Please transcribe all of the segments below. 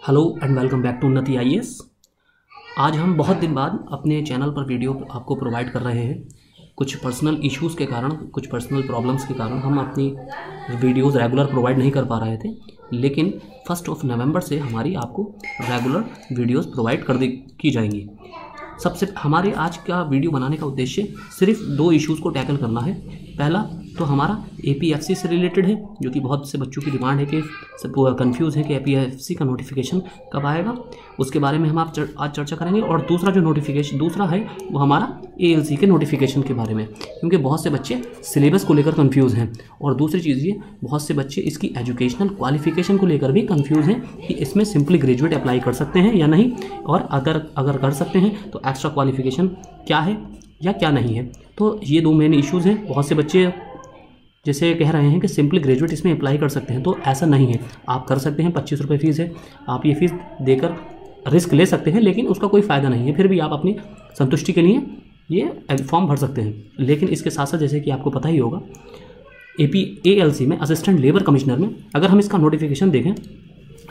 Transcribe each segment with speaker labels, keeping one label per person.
Speaker 1: Hello and welcome back to Unnati IAS. आज हम बहुत दिन बाद अपने चैनल पर वीडियो आपको प्रोवाइड कर रहे हैं। कुछ पर्सनल इश्यूज़ के कारण, कुछ पर्सनल प्रॉब्लम्स के कारण हम अपनी वीडियोस रेगुलर प्रोवाइड नहीं कर पा रहे थे, लेकिन 1 नवंबर से हमारी आपको रेगुलर वीडियोस प्रोवाइड की जाएंगी। सबसे हमारे आज का वीडियो बनाने का उद्देश्य सिर्फ 2 इश्यूज़ को टैकल करना है। पहला तो हमारा एपीएफसी से रिलेटेड है, जो कि बहुत से बच्चों की डिमांड है कि सब कंफ्यूज है कि एपीएफसी का नोटिफिकेशन कब आएगा, उसके बारे में हम आज चर्चा करेंगे। और दूसरा जो नोटिफिकेशन दूसरा है वो हमारा एएलसी के नोटिफिकेशन के बारे में, क्योंकि बहुत से बच्चे सिलेबस को लेकर कंफ्यूज हैं। और दूसरी चीज़ ये, बहुत से बच्चे इसकी एजुकेशनल क्वालिफिकेशन को लेकर भी कंफ्यूज हैं कि इसमें सिंपली ग्रेजुएट अप्लाई कर सकते हैं या नहीं, और अगर कर सकते हैं तो एक्स्ट्रा क्वालिफिकेशन क्या है या क्या नहीं है। तो ये 2 मेन इश्यूज़ हैं। बहुत से बच्चे जैसे कह रहे हैं कि सिंपली ग्रेजुएट इसमें अप्लाई कर सकते हैं, तो ऐसा नहीं है। आप कर सकते हैं, 25 रुपये फ़ीस है, आप ये फ़ीस देकर रिस्क ले सकते हैं, लेकिन उसका कोई फ़ायदा नहीं है। फिर भी आप अपनी संतुष्टि के लिए ये फॉर्म भर सकते हैं। लेकिन इसके साथ साथ, जैसे कि आपको पता ही होगा, एएलसी में असिस्टेंट लेबर कमिश्नर में अगर हम इसका नोटिफिकेशन देखें,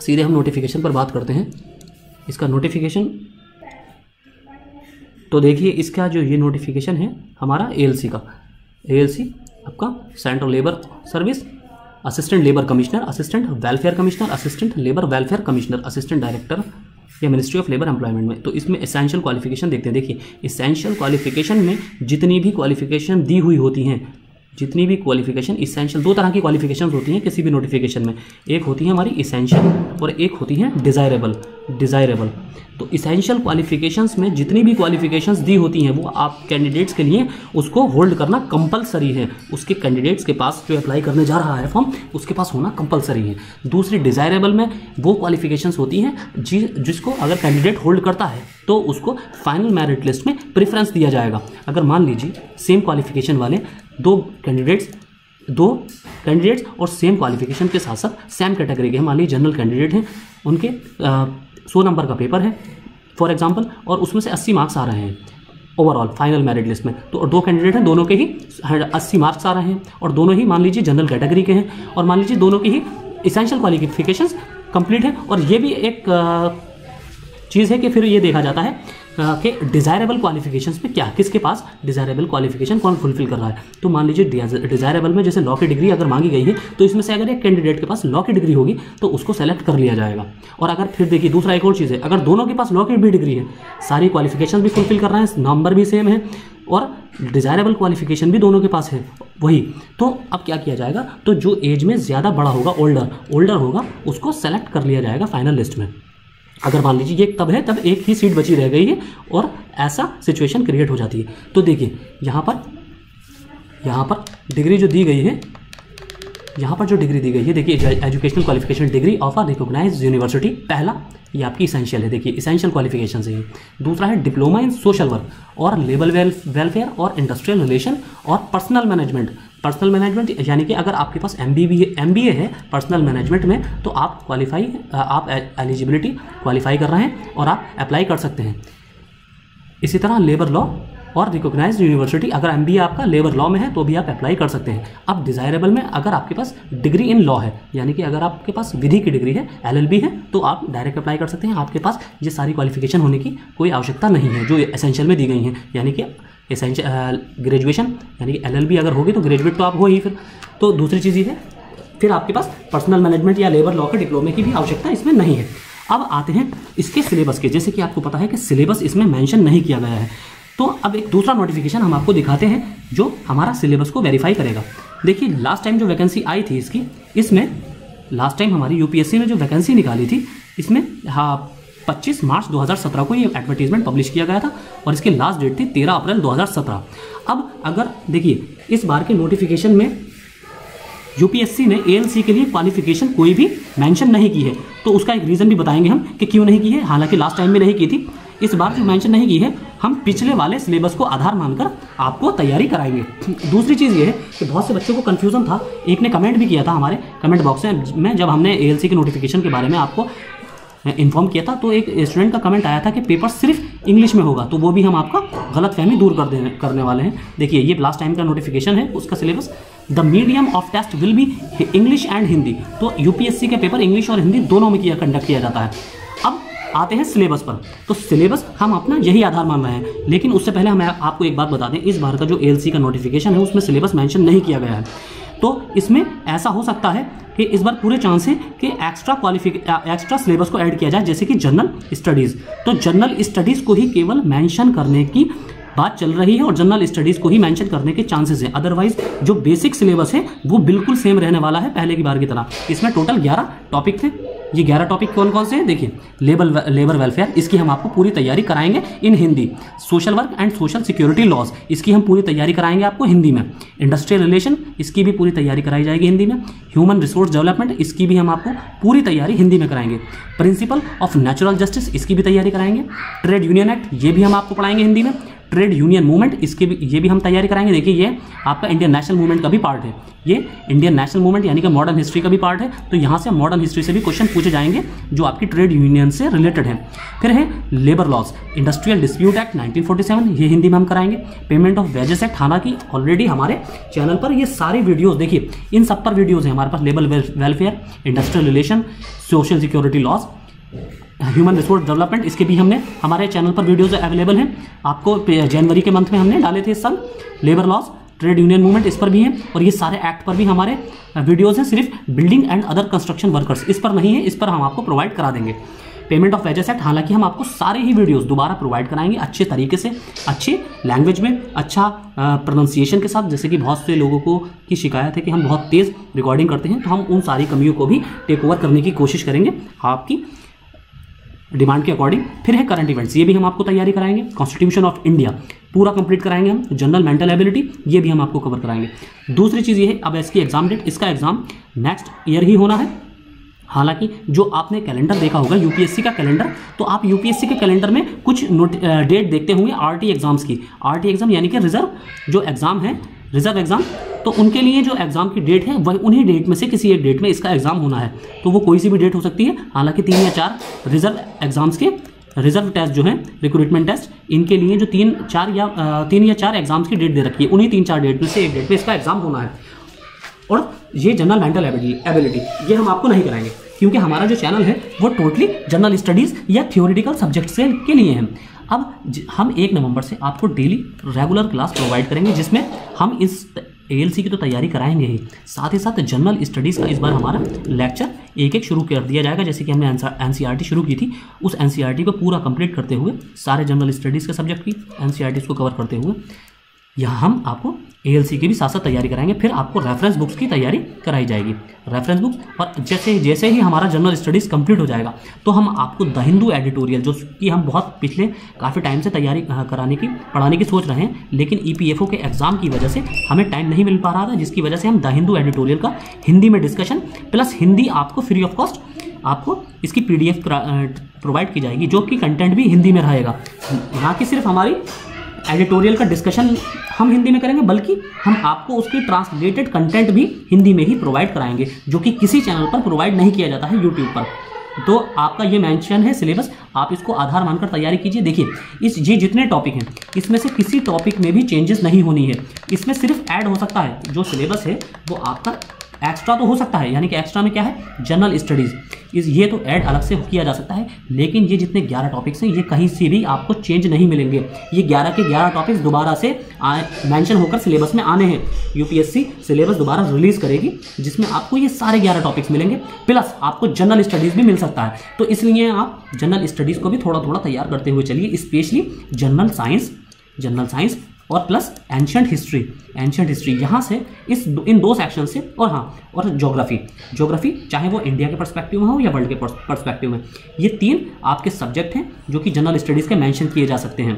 Speaker 1: सीधे हम नोटिफिकेशन पर बात करते हैं। इसका नोटिफिकेशन तो देखिए, इसका जो ये नोटिफिकेशन है हमारा एएलसी का, एएलसी आपका central labour service, assistant labour commissioner, assistant welfare commissioner, assistant labour welfare commissioner, assistant director या मिनिस्ट्री ऑफ लेबर एम्प्लॉयमेंट में। तो इसमें एसेंशियल क्वालिफिकेशन देखते हैं। देखिए, एसेंशियल क्वालिफिकेशन में जितनी भी क्वालिफिकेशन दी हुई होती हैं, जितनी भी क्वालिफिकेशन इसेंशियल, 2 तरह की क्वालिफिकेशन होती हैं किसी भी नोटिफिकेशन में। एक होती है हमारी इसेंशियल और एक होती है डिज़ायरेबल। तो इसेंशियल क्वालिफिकेशंस में जितनी भी क्वालिफिकेशंस दी होती हैं वो आप कैंडिडेट्स के लिए उसको होल्ड करना कंपलसरी है। उसके कैंडिडेट्स के पास, जो अप्लाई करने जा रहा है फॉर्म, उसके पास होना कंपलसरी है। दूसरी डिज़ायरेबल में वो क्वालिफिकेशंस होती हैं जिसको अगर कैंडिडेट होल्ड करता है तो उसको फाइनल मेरिट लिस्ट में प्रेफरेंस दिया जाएगा। अगर मान लीजिए सेम क्वालिफिकेशन वाले दो कैंडिडेट्स और सेम क्वालिफिकेशन के साथ साथ सेम कैटेगरी के हैं, मान लीजिए जनरल कैंडिडेट हैं, उनके 100 नंबर का पेपर है फॉर एग्जांपल, और उसमें से 80 मार्क्स आ रहे हैं ओवरऑल फाइनल मेरिट लिस्ट में, तो 2 कैंडिडेट हैं, दोनों के ही 80 मार्क्स आ रहे हैं, और दोनों ही मान लीजिए जनरल कैटेगरी के हैं, और मान लीजिए दोनों की ही इसेंशियल क्वालिफिकेशंस कंप्लीट है। और ये भी एक चीज़ है कि फिर ये देखा जाता है कि डिज़ायरेबल क्वालिफिकेशंस में क्या, किसके पास डिज़ायरेबल क्वालिफिकेशन कौन फुलफिल कर रहा है। तो मान लीजिए डिज़ायरेबल में जैसे लॉ की डिग्री अगर मांगी गई है, तो इसमें से अगर एक कैंडिडेट के पास लॉ की डिग्री होगी तो उसको सेलेक्ट कर लिया जाएगा। और अगर फिर देखिए, दूसरा एक और चीज़ है, अगर दोनों के पास लॉ की भी डिग्री है, सारी क्वालिफिकेशन भी फुलफिल कर रहे हैं, नंबर भी सेम है और डिज़ायरेबल क्वालिफिकेशन भी दोनों के पास है वही, तो अब क्या किया जाएगा, तो जो एज में ज़्यादा बड़ा होगा, ओल्डर होगा, उसको सेलेक्ट कर लिया जाएगा फाइनल लिस्ट में। अगर मान लीजिए ये तब है, तब एक ही सीट बची रह गई है और ऐसा सिचुएशन क्रिएट हो जाती है। तो देखिए, यहाँ पर डिग्री जो दी गई है, यहाँ पर जो डिग्री दी गई है, देखिए educational qualification degree of a recognised university, पहला ये आपकी इसेंशियल है, देखिए इसेंशियल क्वालिफिकेशन से ही। दूसरा है डिप्लोमा इन सोशल वर्क और लेबर वेलफेयर और इंडस्ट्रियल रिलेशन और पर्सनल मैनेजमेंट, यानी कि अगर आपके पास MBA है पर्सनल मैनेजमेंट में, तो आप एलिजिबिलिटी क्वालिफाई कर रहे हैं और आप अप्लाई कर सकते हैं। इसी तरह लेबर लॉ और रिकॉग्नाइज्ड यूनिवर्सिटी, अगर MBA आपका लेबर लॉ में है तो भी आप अप्लाई कर सकते हैं। अब डिज़ायरेबल में अगर आपके पास डिग्री इन लॉ है, यानी कि अगर आपके पास विधि की डिग्री है, LLB है, तो आप डायरेक्ट अप्लाई कर सकते हैं। आपके पास ये सारी क्वालिफिकेशन होने की कोई आवश्यकता नहीं है जो एसेंशियल में दी गई हैं, यानी कि एसेंशियल ग्रेजुएशन, यानी कि LLB अगर होगी तो ग्रेजुएट तो आप हो ही फिर। तो दूसरी चीज़ ये है, फिर आपके पास पर्सनल मैनेजमेंट या लेबर लॉ के डिप्लोमे की भी आवश्यकता इसमें नहीं है। अब आते हैं इसके सिलेबस के, जैसे कि आपको पता है कि सिलेबस इसमें मेंशन नहीं किया गया है। तो अब एक दूसरा नोटिफिकेशन हम आपको दिखाते हैं जो हमारा सिलेबस को वेरीफाई करेगा। देखिए, लास्ट टाइम जो वैकेंसी आई थी इसमें लास्ट टाइम हमारी यूपीएससी में जो वैकेंसी निकाली थी, इसमें 25 मार्च 2017 को ये एडवर्टीजमेंट पब्लिश किया गया था और इसकी लास्ट डेट थी 13 अप्रैल 2017। अब अगर देखिए, इस बार के नोटिफिकेशन में यूपीएससी ने एएलसी के लिए क्वालिफिकेशन कोई भी मेंशन नहीं की है, तो उसका एक रीज़न भी बताएंगे हम कि क्यों नहीं की है। हालांकि लास्ट टाइम में नहीं की थी, इस बार जो मेंशन नहीं की है, हम पिछले वाले सिलेबस को आधार मानकर आपको तैयारी कराएंगे। दूसरी चीज़ ये है कि बहुत से बच्चों को कन्फ्यूज़न था, एक ने कमेंट भी किया था हमारे कमेंट बॉक्स में, जब हमने एएलसी के नोटिफिकेशन के बारे में आपको इन्फॉर्म किया था, तो एक स्टूडेंट का कमेंट आया था कि पेपर सिर्फ इंग्लिश में होगा, तो वो भी हम आपका गलतफहमी दूर करने वाले हैं। देखिए, ये लास्ट टाइम का नोटिफिकेशन है, उसका syllabus the medium of test will be English and Hindi. तो यूपीएससी के पेपर इंग्लिश और हिंदी दोनों में कंडक्ट किया जाता है। आते हैं सिलेबस पर। तो सिलेबस हम अपना यही आधार मान रहे हैं, लेकिन उससे पहले हम आपको एक बात बता दें, इस बार का जो एएलसी का नोटिफिकेशन है उसमें सिलेबस मेंशन नहीं किया गया है। तो इसमें ऐसा हो सकता है कि इस बार पूरे चांस है कि एक्स्ट्रा सिलेबस को ऐड किया जाए, जैसे कि जनरल स्टडीज़। तो जनरल स्टडीज़ को ही केवल मेंशन करने की बात चल रही है और जनरल स्टडीज़ को ही मेंशन करने के चांसेस हैं। अदरवाइज जो बेसिक सिलेबस है वो बिल्कुल सेम रहने वाला है पहले की बार की तरह। इसमें टोटल 11 टॉपिक थे। ये 11 टॉपिक कौन कौन से हैं देखिए, लेबर वेलफेयर, इसकी हम आपको पूरी तैयारी कराएंगे in Hindi. Social work and social security laws, इसकी हम पूरी तैयारी कराएंगे आपको हिंदी में। इंडस्ट्रियल रिलेशन, इसकी भी पूरी तैयारी कराई जाएगी हिंदी में। ह्यूमन रिसोर्स डेवलपमेंट, इसकी भी हम आपको पूरी तैयारी हिंदी में कराएंगे। प्रिंसिपल ऑफ नेचुरल जस्टिस, इसकी भी तैयारी कराएंगे। ट्रेड यूनियन एक्ट, ये भी हम आपको पढ़ाएंगे हिंदी में। ट्रेड यूनियन मूवमेंट, इसके भी ये भी हम तैयारी कराएंगे। देखिए ये आपका इंडियन नेशनल मूवमेंट का भी पार्ट है, ये इंडियन नेशनल मूवमेंट यानी कि मॉडर्न हिस्ट्री का भी पार्ट है। तो यहाँ से मॉडर्न हिस्ट्री से भी क्वेश्चन पूछे जाएंगे जो आपकी ट्रेड यूनियन से रिलेटेड है। फिर है labour laws, industrial dispute act 1947, ये हिंदी में हम कराएंगे। पेमेंट ऑफ वेजेस एक्ट, हालांकि ऑलरेडी हमारे चैनल पर ये सारे वीडियोज़ देखिए, इन सब पर वीडियोज़ हैं हमारे पास। Labour welfare, industrial relation, social security laws, human resource development, इसके भी हमने हमारे चैनल पर वीडियोज़ अवेलेबल हैं। आपको जनवरी के मंथ में हमने डाले थे इस साल। Labour laws, trade union movement, इस पर भी है। और ये सारे एक्ट पर भी हमारे वीडियोज़ हैं। सिर्फ building and other construction workers, इस पर नहीं है, इस पर हम आपको प्रोवाइड करा देंगे। पेमेंट ऑफ वेजेस एक्ट, हालांकि हम आपको सारे ही वीडियोस दोबारा प्रोवाइड कराएंगे अच्छे तरीके से, अच्छे लैंग्वेज में, अच्छा प्रोनाउंसिएशन के साथ। जैसे कि बहुत से लोगों को की शिकायत है कि हम बहुत तेज़ रिकॉर्डिंग करते हैं, तो हम उन सारी कमियों को भी टेक ओवर करने की कोशिश करेंगे आपकी डिमांड के अकॉर्डिंग। फिर है करंट इवेंट्स, ये भी हम आपको तैयारी कराएंगे। कॉन्स्टिट्यूशन ऑफ इंडिया पूरा कंप्लीट कराएंगे हम। जनरल मेंटल एबिलिटी, ये भी हम आपको कवर कराएंगे। दूसरी चीज़ ये है, अब इसकी एग्जाम डेट, इसका एग्जाम नेक्स्ट ईयर ही होना है। हालांकि जो आपने कैलेंडर देखा होगा यूपीएससी का कैलेंडर, तो आप यूपीएससी के कैलेंडर में कुछ डेट देखते होंगे आरटी एग्जाम्स की। आरटी एग्जाम यानी कि रिजर्व जो एग्ज़ाम है, रिजर्व एग्ज़ाम, तो उनके लिए जो एग्ज़ाम की डेट है वह उन्हीं डेट में से किसी एक डेट में इसका एग्ज़ाम होना है। तो वो कोई सी भी डेट हो सकती है। हालांकि 3 या 4 रिजर्व एग्ज़ाम्स के रिजर्व टेस्ट जो है, रिक्रूटमेंट टेस्ट, इनके लिए जो 3 या 4 एग्ज़ाम्स की डेट दे रखी है, उन्हीं 3-4 डेट में से एक डेट में इसका एग्ज़ाम होना है। और ये जनरल मेंटल एबिलिटी ये हम आपको नहीं कराएंगे, क्योंकि हमारा जो चैनल है वो टोटली जनरल स्टडीज़ या थियोरिटिकल सब्जेक्ट्स के लिए है। अब हम 1 नवंबर से आपको डेली रेगुलर क्लास प्रोवाइड करेंगे, जिसमें हम इस एएलसी की तो तैयारी कराएंगे ही, साथ ही साथ जनरल स्टडीज़ का इस बार हमारा लेक्चर एक शुरू कर दिया जाएगा। जैसे कि हमने एनसीईआरटी शुरू की थी, उस एनसीईआरटी को पूरा कंप्लीट करते हुए, सारे जनरल स्टडीज़ के सब्जेक्ट की एनसीईआरटी को कवर करते हुए, यहाँ हम आपको एएलसी की भी साथ साथ तैयारी कराएंगे। फिर आपको रेफरेंस बुक्स की तैयारी कराई जाएगी, रेफरेंस बुक्स। और जैसे ही हमारा जनरल स्टडीज़ कंप्लीट हो जाएगा, तो हम आपको द हिंदू एडिटोरियल, जो कि हम बहुत पिछले काफ़ी टाइम से तैयारी पढ़ाने की सोच रहे हैं, लेकिन ईपीएफओ के एग्ज़ाम की वजह से हमें टाइम नहीं मिल पा रहा था, जिसकी वजह से हम द हिंदू एडिटोरियल का हिंदी में डिस्कशन प्लस हिंदी आपको फ्री ऑफ कॉस्ट आपको इसकी पीडीएफ प्रोवाइड की जाएगी, जो कि कंटेंट भी हिंदी में रहेगा। ना कि सिर्फ हमारी एडिटोरियल का डिस्कशन हम हिंदी में करेंगे, बल्कि हम आपको उसकी ट्रांसलेटेड कंटेंट भी हिंदी में ही प्रोवाइड कराएंगे, जो कि किसी चैनल पर प्रोवाइड नहीं किया जाता है यूट्यूब पर। तो आपका ये मेंशन है सिलेबस, आप इसको आधार मानकर तैयारी कीजिए। देखिए ये जितने टॉपिक हैं, इसमें से किसी टॉपिक में भी चेंजेस नहीं होनी है, इसमें सिर्फ ऐड हो सकता है। जो सिलेबस है वो आपका एक्स्ट्रा तो हो सकता है, यानी कि एक्स्ट्रा में क्या है, जनरल स्टडीज़, ये तो ऐड अलग से किया जा सकता है, लेकिन ये जितने 11 टॉपिक्स हैं ये कहीं से भी आपको चेंज नहीं मिलेंगे। ये 11 के 11 टॉपिक्स दोबारा से मेंशन होकर सिलेबस में आने हैं। यूपीएससी सिलेबस दोबारा रिलीज़ करेगी, जिसमें आपको ये सारे 11 टॉपिक्स मिलेंगे, प्लस आपको जनरल स्टडीज़ भी मिल सकता है। तो इसलिए आप जनरल स्टडीज़ को भी थोड़ा थोड़ा तैयार करते हुए चलिए, स्पेशली जनरल साइंस और प्लस एंशिएंट हिस्ट्री यहाँ से इन 2 सेक्शन से, और ज्योग्राफी, चाहे वो इंडिया के पर्सपेक्टिव में हो या वर्ल्ड के पर्सपेक्टिव में, ये 3 आपके सब्जेक्ट हैं जो कि जनरल स्टडीज़ के मेंशन किए जा सकते हैं।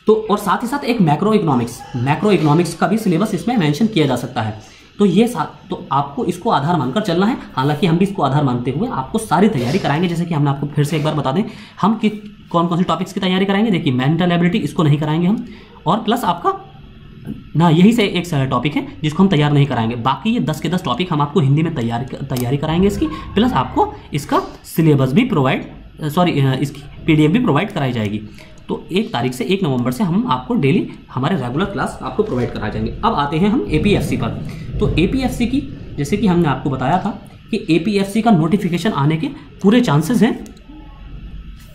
Speaker 1: तो और साथ ही साथ एक मैक्रो इकोनॉमिक्स का भी सिलेबस इसमें मेंशन किया जा सकता है। तो आपको इसको आधार मानकर चलना है। हालांकि हम भी इसको आधार मानते हुए आपको सारी तैयारी कराएंगे। जैसे कि हमने आपको फिर से एक बार बता दें, हम कौन कौन से टॉपिक्स की तैयारी कराएंगे। देखिए मेंटल एबिलिटी, इसको नहीं कराएंगे हम, और प्लस आपका ना यही से एक टॉपिक है जिसको हम तैयार नहीं कराएंगे। बाकी ये 10 के 10 टॉपिक हम आपको हिंदी में तैयारी कराएंगे इसकी, प्लस आपको इसका सिलेबस भी इसकी पीडीएफ भी प्रोवाइड कराई जाएगी। तो 1 तारीख से 1 नवंबर से हम आपको डेली हमारे रेगुलर क्लास आपको प्रोवाइड कराए जाएंगे। अब आते हैं हम एपीएफसी पर। तो एपीएफसी की, जैसे कि हमने आपको बताया था कि एपीएफसी का नोटिफिकेशन आने के पूरे चांसेस हैं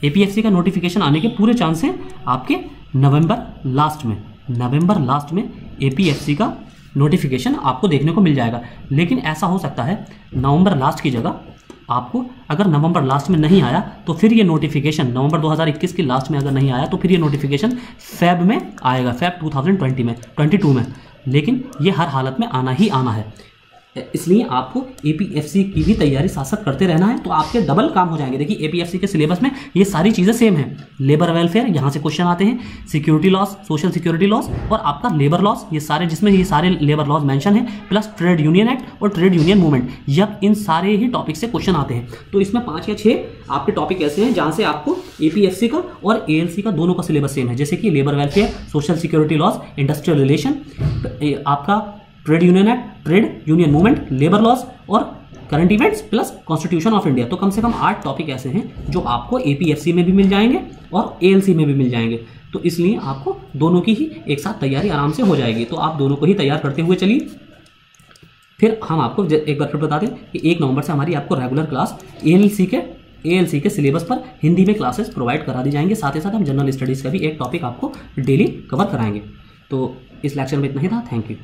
Speaker 1: APFC का नोटिफिकेशन आने के पूरे चांस हैं आपके नवंबर लास्ट में APFC का नोटिफिकेशन आपको देखने को मिल जाएगा। लेकिन ऐसा हो सकता है नवंबर लास्ट की जगह आपको अगर नवंबर लास्ट में नहीं आया तो फिर ये नोटिफिकेशन नवंबर 2021 के लास्ट में अगर नहीं आया तो फिर ये नोटिफिकेशन फेब में आएगा, फेब 2022 में। लेकिन ये हर हालत में आना ही आना है, इसलिए आपको APFC की भी तैयारी साथ साथ करते रहना है, तो आपके डबल काम हो जाएंगे। देखिए APFC के सिलेबस में ये सारी चीज़ें सेम हैं। लेबर वेलफेयर, यहाँ से क्वेश्चन आते हैं, security loss, social security loss और आपका लेबर लॉस, ये सारे जिसमें ये सारे लेबर लॉस मेंशन है, प्लस ट्रेड यूनियन एक्ट और ट्रेड यूनियन मूवमेंट, यह इन सारे ही टॉपिक से क्वेश्चन आते हैं। तो इसमें 5 या 6 आपके टॉपिक ऐसे हैं जहाँ से आपको APFC का और ALC का दोनों का सिलेबस सेम है, जैसे कि labour welfare, social security laws, industrial relation, आपका trade union act, trade union movement, labour laws और current events plus constitution of India. तो कम से कम 8 टॉपिक ऐसे हैं जो आपको APFC में भी मिल जाएंगे और ALC में भी मिल जाएंगे। तो इसलिए आपको दोनों की ही एक साथ तैयारी आराम से हो जाएगी। तो आप दोनों को ही तैयार करते हुए चलिए। फिर हम आपको एक बार फिर बता दें कि 1 नवंबर से हमारी आपको रेगुलर क्लास ALC के सिलेबस पर हिंदी में क्लासेस प्रोवाइड करा दी जाएंगे। साथ ही साथ हम जनरल स्टडीज़ का भी एक टॉपिक आपको डेली कवर कराएंगे। तो इस लेक्चर में इतना ही था। Thank you.